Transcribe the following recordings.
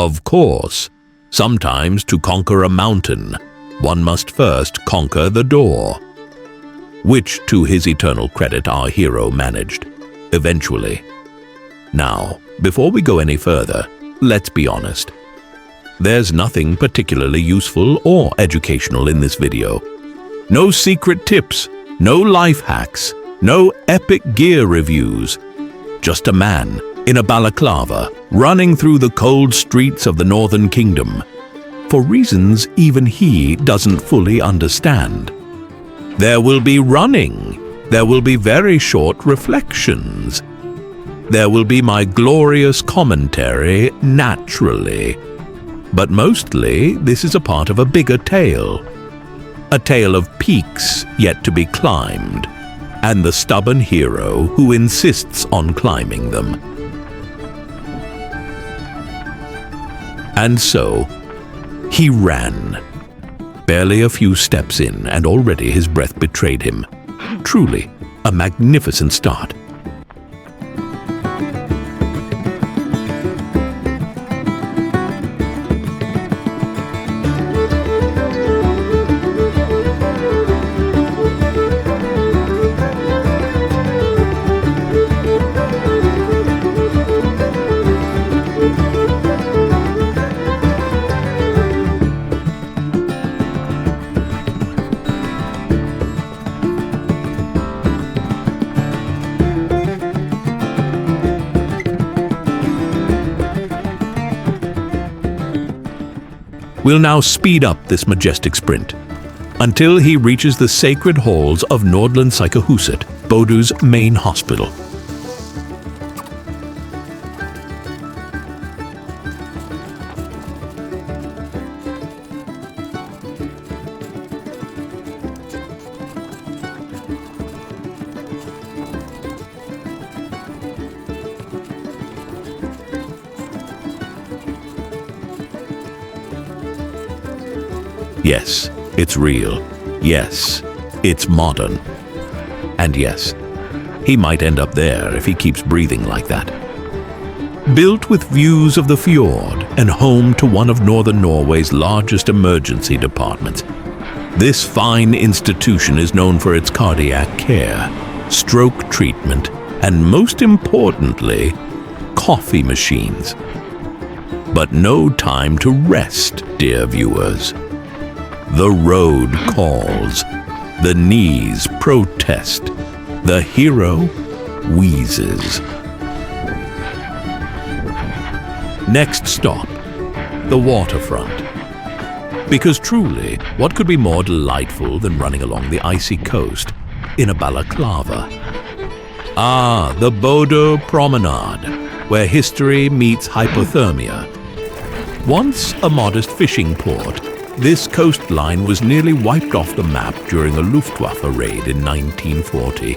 Of course, sometimes to conquer a mountain, one must first conquer the door. Which, to his eternal credit, our hero managed, eventually. Now, before we go any further, let's be honest. There's nothing particularly useful or educational in this video. No secret tips, no life hacks, no epic gear reviews. Just a man in a balaclava running through the cold streets of the Northern Kingdom, for reasons even he doesn't fully understand. There will be running. There will be very short reflections. There will be my glorious commentary, naturally. But mostly, this is a part of a bigger tale. A tale of peaks yet to be climbed, and the stubborn hero who insists on climbing them. And so, he ran. Barely a few steps in, and already his breath betrayed him. Truly, a magnificent start. We'll now speed up this majestic sprint until he reaches the sacred halls of Nordland Sykehuset, Bodu's main hospital. Yes, it's real. Yes, it's modern. And yes, he might end up there if he keeps breathing like that. Built with views of the fjord and home to one of northern Norway's largest emergency departments, this fine institution is known for its cardiac care, stroke treatment, and most importantly, coffee machines. But no time to rest, dear viewers. The road calls, the knees protest, the hero wheezes. Next stop, the waterfront. Because truly, what could be more delightful than running along the icy coast in a balaclava? Ah, the Bodo Promenade, where history meets hypothermia. Once a modest fishing port, this coastline was nearly wiped off the map during a Luftwaffe raid in 1940.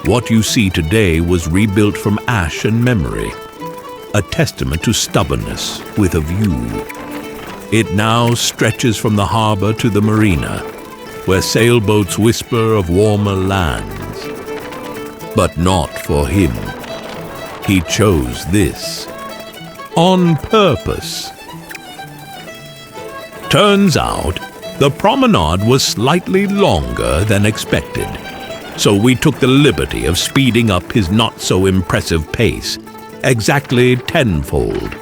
What you see today was rebuilt from ash and memory, a testament to stubbornness with a view. It now stretches from the harbor to the marina, where sailboats whisper of warmer lands. But not for him. He chose this. On purpose. Turns out, the promenade was slightly longer than expected, so we took the liberty of speeding up his not-so-impressive pace, exactly tenfold.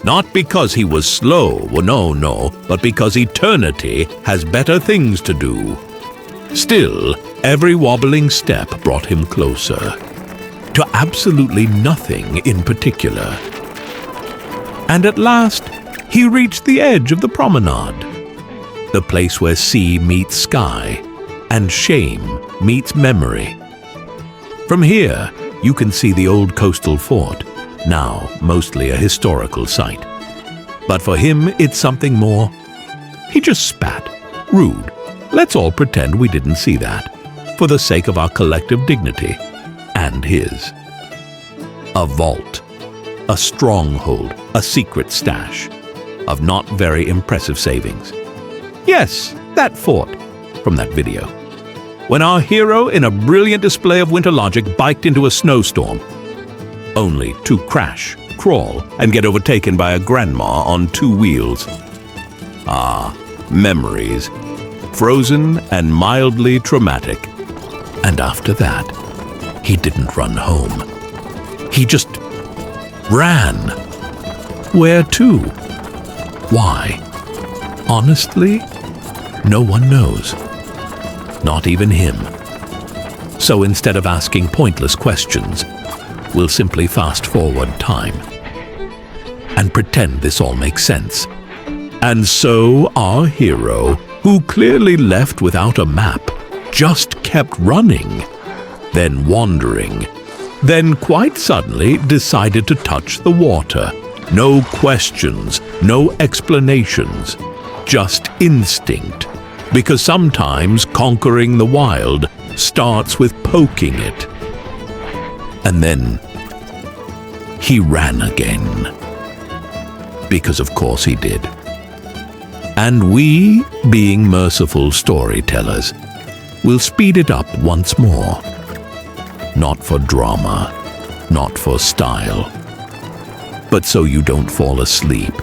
Not because he was slow, no, but because eternity has better things to do. Still, every wobbling step brought him closer, to absolutely nothing in particular. And at last, he reached the edge of the promenade, the place where sea meets sky and shame meets memory. From here, you can see the old coastal fort, now mostly a historical site. But for him, it's something more. He just spat. Rude. Let's all pretend we didn't see that, for the sake of our collective dignity and his. A vault, a stronghold, a secret stash of not very impressive savings. Yes, that fort from that video. When our hero, in a brilliant display of winter logic, biked into a snowstorm, only to crash crawl and get overtaken by a grandma on 2 wheels. Ah, memories. Frozen and mildly traumatic. And after that, he didn't run home. He just ran. Where to? Why? Honestly, no one knows. Not even him. So instead of asking pointless questions, we'll simply fast forward time and pretend this all makes sense. And so our hero, who clearly left without a map, just kept running, then wandering, then quite suddenly decided to touch the water. No questions, no explanations, just instinct. Because sometimes conquering the wild starts with poking it. And then he ran again. Because of course he did. And we, being merciful storytellers, will speed it up once more. Not for drama, not for style, but so you don't fall asleep.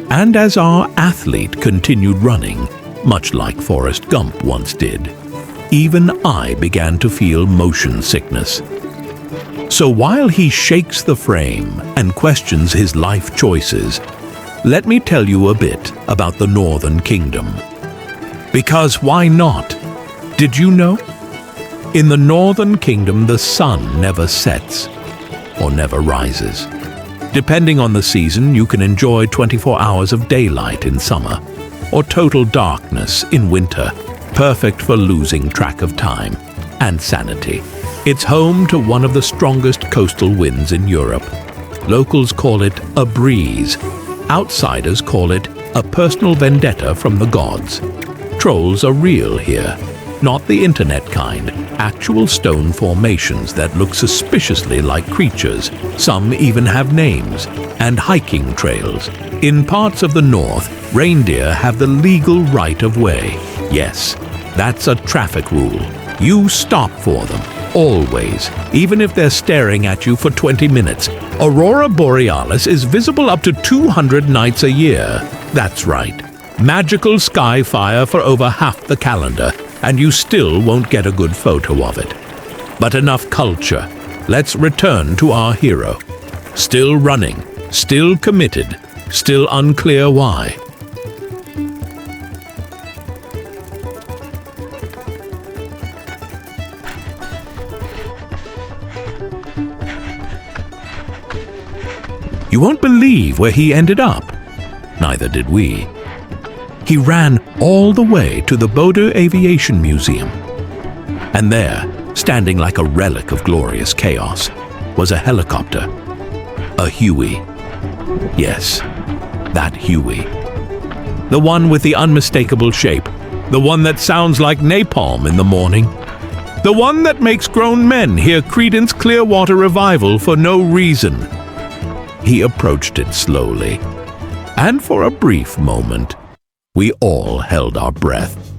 And as our athlete continued running, much like Forrest Gump once did, even I began to feel motion sickness. So while he shakes the frame and questions his life choices, let me tell you a bit about the Northern Kingdom. Because why not? Did you know? In the Northern Kingdom, the sun never sets or never rises. Depending on the season, you can enjoy 24 hours of daylight in summer, or total darkness in winter, perfect for losing track of time and sanity. It's home to one of the strongest coastal winds in Europe. Locals call it a breeze. Outsiders call it a personal vendetta from the gods. Trolls are real here, not the internet kind, actual stone formations that look suspiciously like creatures. Some even have names, and hiking trails. In parts of the north, reindeer have the legal right of way. Yes, that's a traffic rule. You stop for them, always, even if they're staring at you for 20 minutes. Aurora Borealis is visible up to 200 nights a year. That's right. Magical sky fire for over half the calendar, and you still won't get a good photo of it. But enough culture. Let's return to our hero. Still running, still committed, still unclear why. You won't believe where he ended up. Neither did we. He ran all the way to the Bodo Aviation Museum. And there, standing like a relic of glorious chaos, was a helicopter. A Huey. Yes, that Huey. The one with the unmistakable shape. The one that sounds like napalm in the morning. The one that makes grown men hear Creedence Clearwater Revival for no reason. He approached it slowly. And for a brief moment, we all held our breath.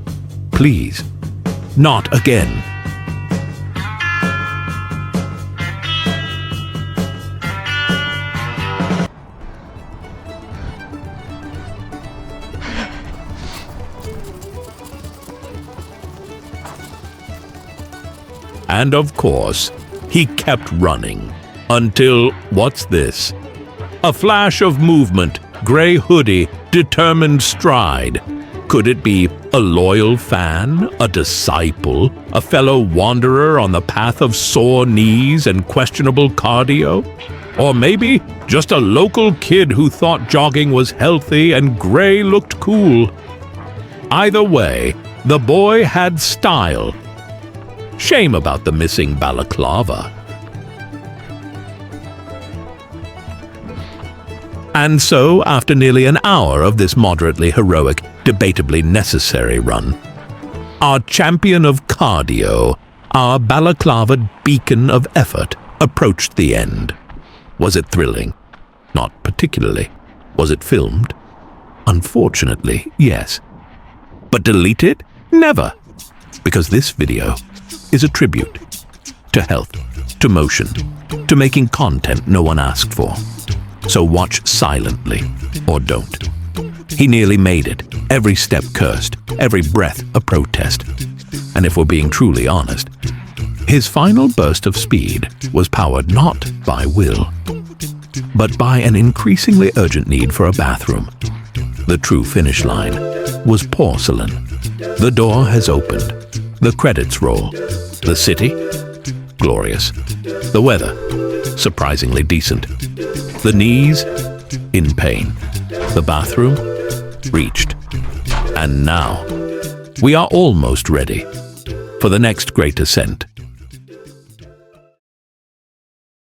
Please, not again. And of course, he kept running. Until, what's this? A flash of movement, gray hoodie, determined stride. Could it be a loyal fan, a disciple, a fellow wanderer on the path of sore knees and questionable cardio? Or maybe just a local kid who thought jogging was healthy and gray looked cool? Either way, the boy had style. Shame about the missing balaclava. And so, after nearly an hour of this moderately heroic debatably necessary run. Our champion of cardio, our balaclava beacon of effort, approached the end. Was it thrilling? Not particularly. Was it filmed? Unfortunately, yes. But deleted? Never. Because this video is a tribute to health, to motion, to making content no one asked for. So watch silently, or don't. He nearly made it, every step cursed, every breath a protest. And if we're being truly honest, his final burst of speed was powered not by will, but by an increasingly urgent need for a bathroom. The true finish line was porcelain. The door has opened. The credits roll. The city? Glorious. The weather? Surprisingly decent. The knees? In pain. The bathroom? Reached. And now, we are almost ready for the next great ascent.